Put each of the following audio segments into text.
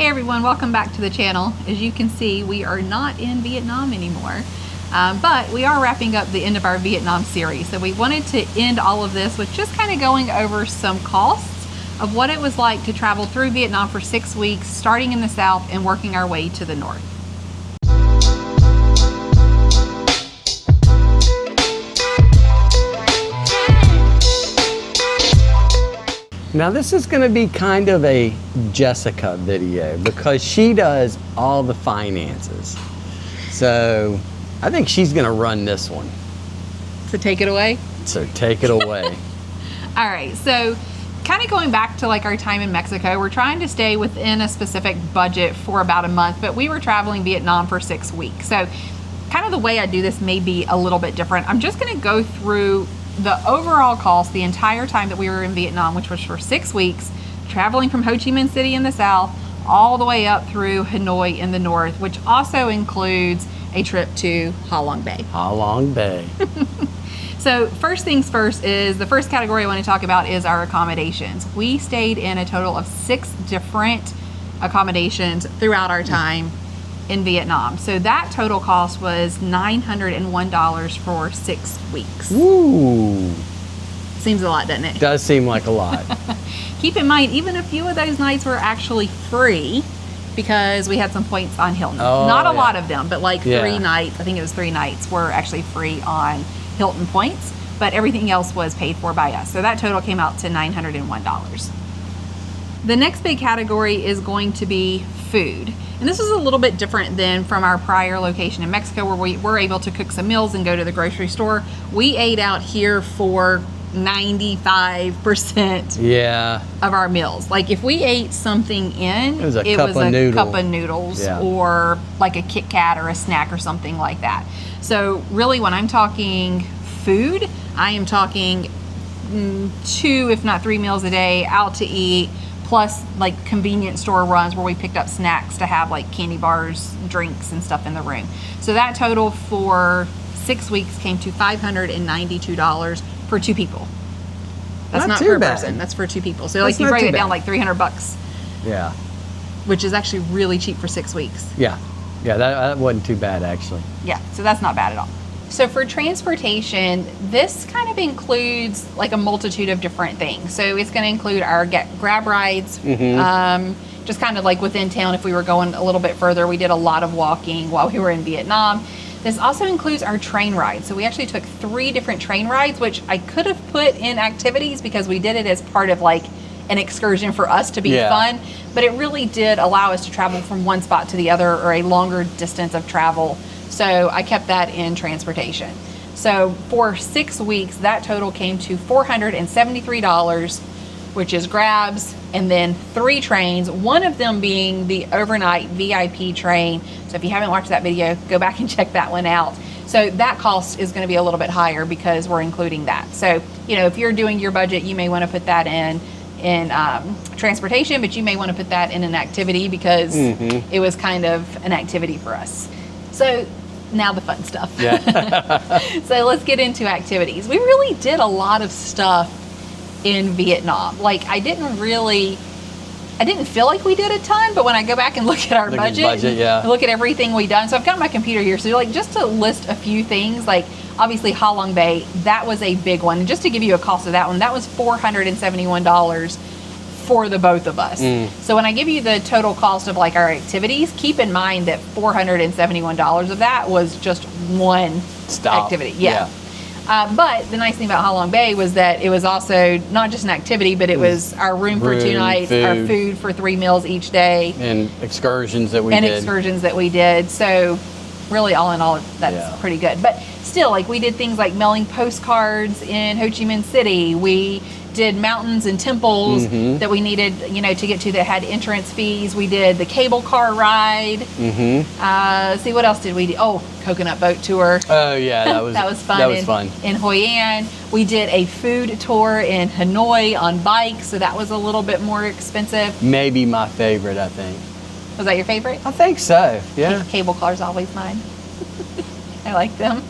Hey everyone, welcome back to the channel. As you can see, we are not in Vietnam anymore, but we are wrapping up the end of our Vietnam series. So we wanted to end all of this with just kind of going over some costs of what it was like to travel through Vietnam for 6 weeks, starting in the south and working our way to the north. Now this is going to be kind of a Jessica video because she does all the finances. So I think she's going to run this one. So take it away? So take it away. All right, so kind of going back to like our time in Mexico, we're trying to stay within a specific budget for about a month, but we were traveling Vietnam for 6 weeks. So kind of the way I do this may be a little bit different. I'm just going to go through the overall cost the entire time that we were in Vietnam, which was for 6 weeks, traveling from Ho Chi Minh City in the south all the way up through Hanoi in the north, which also includes a trip to Ha Long Bay. Ha Long Bay. So first things first is the first category I want to talk about is our accommodations. We stayed in a total of 6 different accommodations throughout our time in Vietnam. So that total cost was $901 for 6 weeks. Ooh. Seems a lot, doesn't it? Does seem like a lot. Keep in mind, even a few of those nights were actually free because we had some points on Hilton. Oh, Not a lot of them, but like 3 Yeah. nights, I think it was 3 nights, were actually free on Hilton points, but everything else was paid for by us. So that total came out to $901. The next big category is going to be food. And this was a little bit different than from our prior location in Mexico where we were able to cook some meals and go to the grocery store. We ate out here for 95% Yeah. of our meals. Like if we ate something in, It was a cup of noodles Yeah. or like a Kit Kat or a snack or something like that. So really when I'm talking food, I am talking 2, if not 3 meals a day out to eat, plus like convenience store runs where we picked up snacks to have like candy bars, drinks and stuff in the room. So that total for 6 weeks came to $592 for 2 people. That's not too per bad. person, that's for 2 people. So That's like you not break too it down bad. like $300, Yeah. which is actually really cheap for 6 weeks. Yeah. Yeah, that wasn't too bad actually. Yeah, so that's not bad at all. So for transportation, this kind of includes like a multitude of different things. So it's going to include our grab rides, just kind of like within town. If we were going a little bit further, we did a lot of walking while we were in Vietnam. This also includes our train rides. So we actually took 3 different train rides, which I could have put in activities because we did it as part of like an excursion for us to be fun, but it really did allow us to travel from one spot to the other or a longer distance of travel. So I kept that in transportation. So for 6 weeks, that total came to $473, which is grabs, and then 3 trains, one of them being the overnight VIP train. So if you haven't watched that video, go back and check that one out. So that cost is going to be a little bit higher because we're including that. So, you know, if you're doing your budget, you may want to put that in transportation, but you may want to put that in an activity because it was kind of an activity for us. So now the fun stuff. Yeah. So let's get into activities. We really did a lot of stuff in Vietnam. Like I didn't feel like we did a ton, but when I go back and look at our budget yeah. and look at everything we've done. So I've got my computer here. So like just to list a few things, like obviously Ha Long Bay, that was a big one. And just to give you a cost of that one, that was $471 for the both of us. So when I give you the total cost of like our activities, keep in mind that $471 of that was just one activity. Yeah. But the nice thing about Ha Long Bay was that it was also not just an activity, but it was our room for 2 nights, our food for 3 meals each day, and excursions that we did. So really all in all, that's pretty good. But still, like we did things like mailing postcards in Ho Chi Minh City. We did mountains and temples that we needed, you know, to get to that had entrance fees. We did the cable car ride. See, what else did we do? Oh, coconut boat tour. Oh yeah, that was that was fun. That was fun. In Hoi An, we did a food tour in Hanoi on bikes, so that was a little bit more expensive. Maybe my favorite, I think. Was that your favorite? I think so. Yeah. Cable car's always mine. I like them.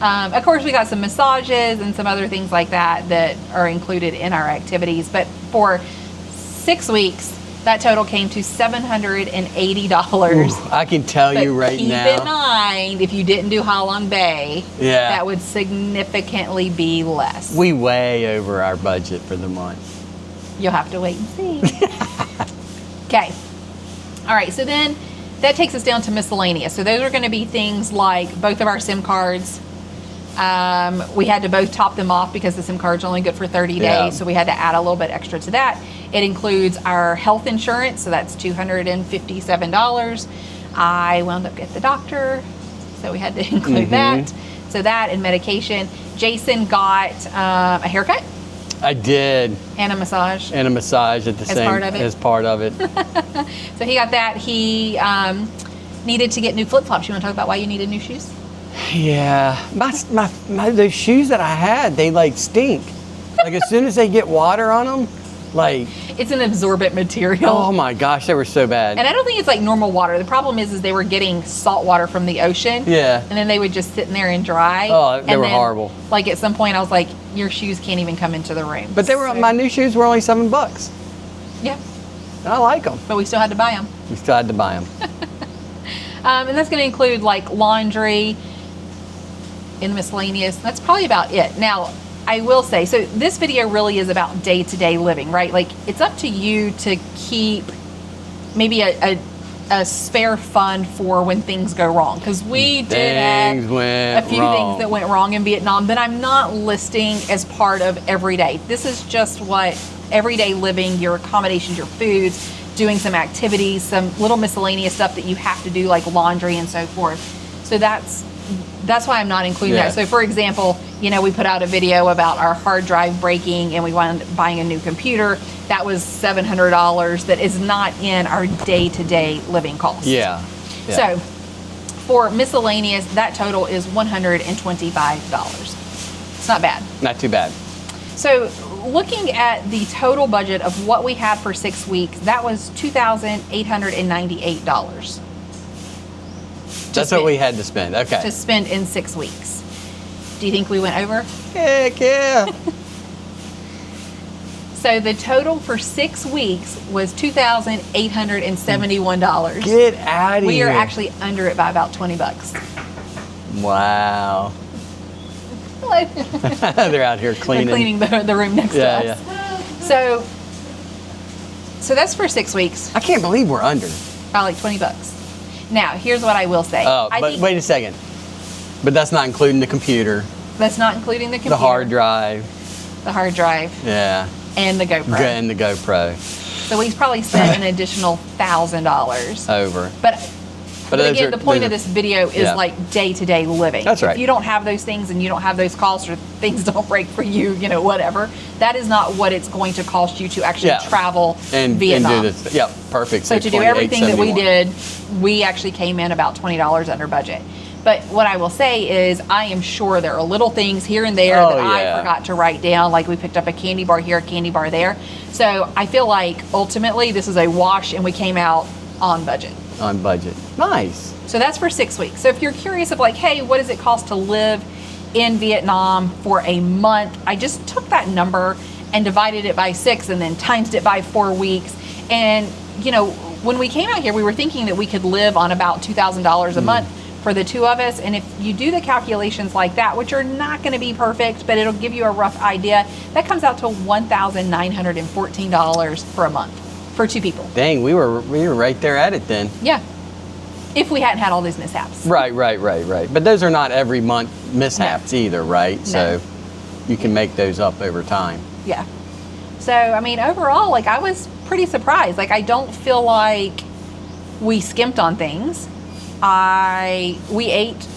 Of course, we got some massages and some other things like that that are included in our activities. But for 6 weeks, That total came to $780. Ooh, I can tell you right keep now. Keep in mind, if you didn't do Ha Long Bay, Yeah. that would significantly be less. We way over our budget for the month. You'll have to wait and see. Okay. All right, so then that takes us down to miscellaneous. So those are going to be things like both of our SIM cards. We had to both top them off because the SIM card's only good for 30 days, so we had to add a little bit extra to that. It includes our health insurance, so that's $257. I wound up at the doctor, so we had to include that. So that and medication. Jason got a haircut. I did. And a massage. And a massage at the same part of it. as part of it. So he got that. He needed to get new flip-flops. You want to talk about why you needed new shoes? Yeah, my those shoes that I had, they like stink. Like as soon as they get water on them, like it's an absorbent material. Oh my gosh, they were so bad. And I don't think it's like normal water. The problem is they were getting salt water from the ocean. Yeah. And then they would just sit in there and dry. Oh, they were horrible. Like at some point, I was like, your shoes can't even come into the room. But they were my new shoes were only $7. Yeah. And I like them. But we still had to buy them. We still had to buy them. And that's going to include like laundry and miscellaneous. That's probably about it. Now, I will say, so this video really is about day-to-day living, right? Like it's up to you to keep maybe a spare fund for when things go wrong. Because we did have a few things that went wrong in Vietnam that I'm not listing as part of everyday. This is just what everyday living, your accommodations, your foods, doing some activities, some little miscellaneous stuff that you have to do like laundry and so forth. So that's why I'm not including that. So for example, you know, we put out a video about our hard drive breaking and we wound up buying a new computer. That was $700 that is not in our day-to-day living costs. Yeah. So for miscellaneous, that total is $125. It's not bad. Not too bad. So looking at the total budget of what we had for 6 weeks, that was $2,898. That's what we had to spend. Okay. To spend in 6 weeks. Do you think we went over? Heck yeah. So the total for 6 weeks was $2,871. Get out of here. We are actually under it by about $20. Wow. They're out here cleaning. They're cleaning the room next to us. Yeah. So that's for 6 weeks. I can't believe we're under. About like $20. Now, here's what I will say. Oh, but wait a second. But that's not including the computer. That's not including the computer. The hard drive. The hard drive. Yeah. And the GoPro. And the GoPro. So we've probably spent an additional $1,000. Over. But again, the point of this video is like day-to-day living. That's right. If you don't have those things and you don't have those costs or things don't break for you, you know, whatever, that is not what it's going to cost you to actually travel Vietnam. And do this. Yeah, perfect. So to do everything that we did, we actually came in about $20 under budget. But what I will say is I am sure there are little things here and there that I forgot to write down, like we picked up a candy bar here, a candy bar there. So I feel like ultimately this is a wash and we came out on budget. On budget. Nice. So that's for 6 weeks. So if you're curious of like, hey, what does it cost to live in Vietnam for a month? I just took that number and divided it by 6 and then times it by 4 weeks. And, you know, when we came out here, we were thinking that we could live on about $2,000 a month for the two of us. And if you do the calculations like that, which are not going to be perfect, but it'll give you a rough idea, that comes out to $1,914 for a month. For 2 people. Dang, we were right there at it then. Yeah. If we hadn't had all these mishaps. Right. But those are not every month mishaps either, right? No. So you can make those up over time. Yeah. So, I mean, overall, like I was pretty surprised. Like I don't feel like we skimped on things. We ate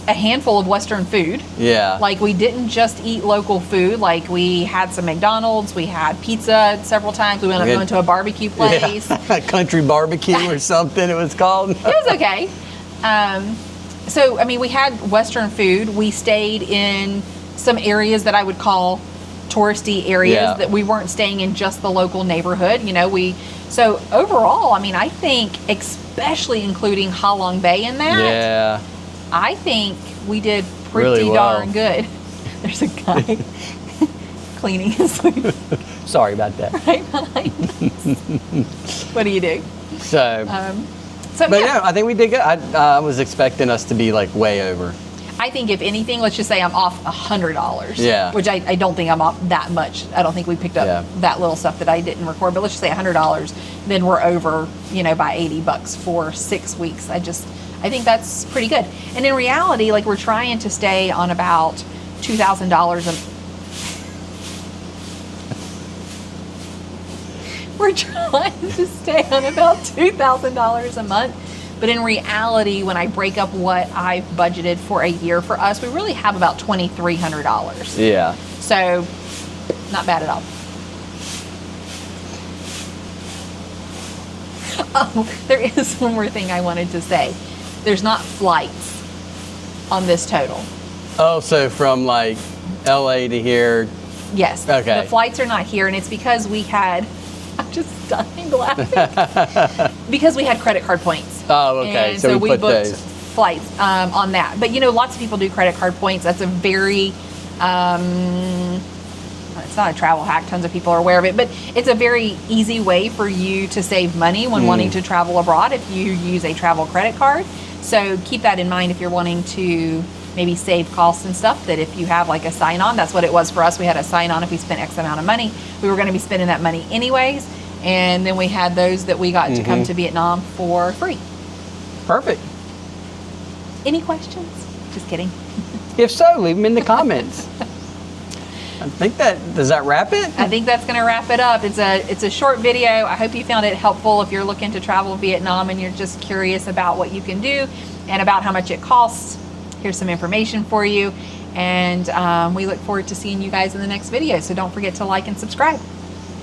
a handful of Western food. Yeah. Like we didn't just eat local food. Like we had some McDonald's, we had pizza several times. We went up going to a barbecue place. Yeah. Country barbecue or something it was called. It was okay. So, I mean, we had Western food. We stayed in some areas that I would call touristy areas that we weren't staying in just the local neighborhood. You know, so overall, I mean, I think especially including Ha Long Bay in that. Yeah. I think we did pretty really well. darn good. There's a guy cleaning and sweeping. Sorry about that. Right behind us. What do you do? So, So but yeah, yeah, I think we did good. I was expecting us to be like way over. I think if anything, let's just say I'm off $100. Yeah. Which I don't think I'm off that much. I don't think we picked up Yeah. that little stuff that I didn't record. But let's just say $100. Then we're over, by $80 for 6 weeks. I think that's pretty good. And in reality, like we're trying to stay on about $2,000 We're trying to stay on about $2,000 a month. But in reality, when I break up what I've budgeted for a year for us, we really have about $2,300. Yeah. So, not bad at all. Oh, there is one more thing I wanted to say. There's not flights on this total. Oh, so from like LA to here. Yes. Okay. The flights are not here, and it's because we had, I'm just dying laughing, because we had credit card points. Oh, okay. And So we put booked those. flights on that. But lots of people do credit card points. That's a very, it's not a travel hack. Tons of people are aware of it, but it's a very easy way for you to save money when wanting to travel abroad if you use a travel credit card. So keep that in mind if you're wanting to maybe save costs and stuff, that if you have like a sign-on, that's what it was for us. We had a sign-on. If we spent X amount of money, we were going to be spending that money anyways. And then we had those that we got to come to Vietnam for free. Perfect. Any questions? Just kidding. If so, leave them in the comments. I think does that wrap it? I think that's going to wrap it up. It's a short video. I hope you found it helpful if you're looking to travel Vietnam and you're just curious about what you can do and about how much it costs. Here's some information for you. And we look forward to seeing you guys in the next video. So don't forget to like and subscribe.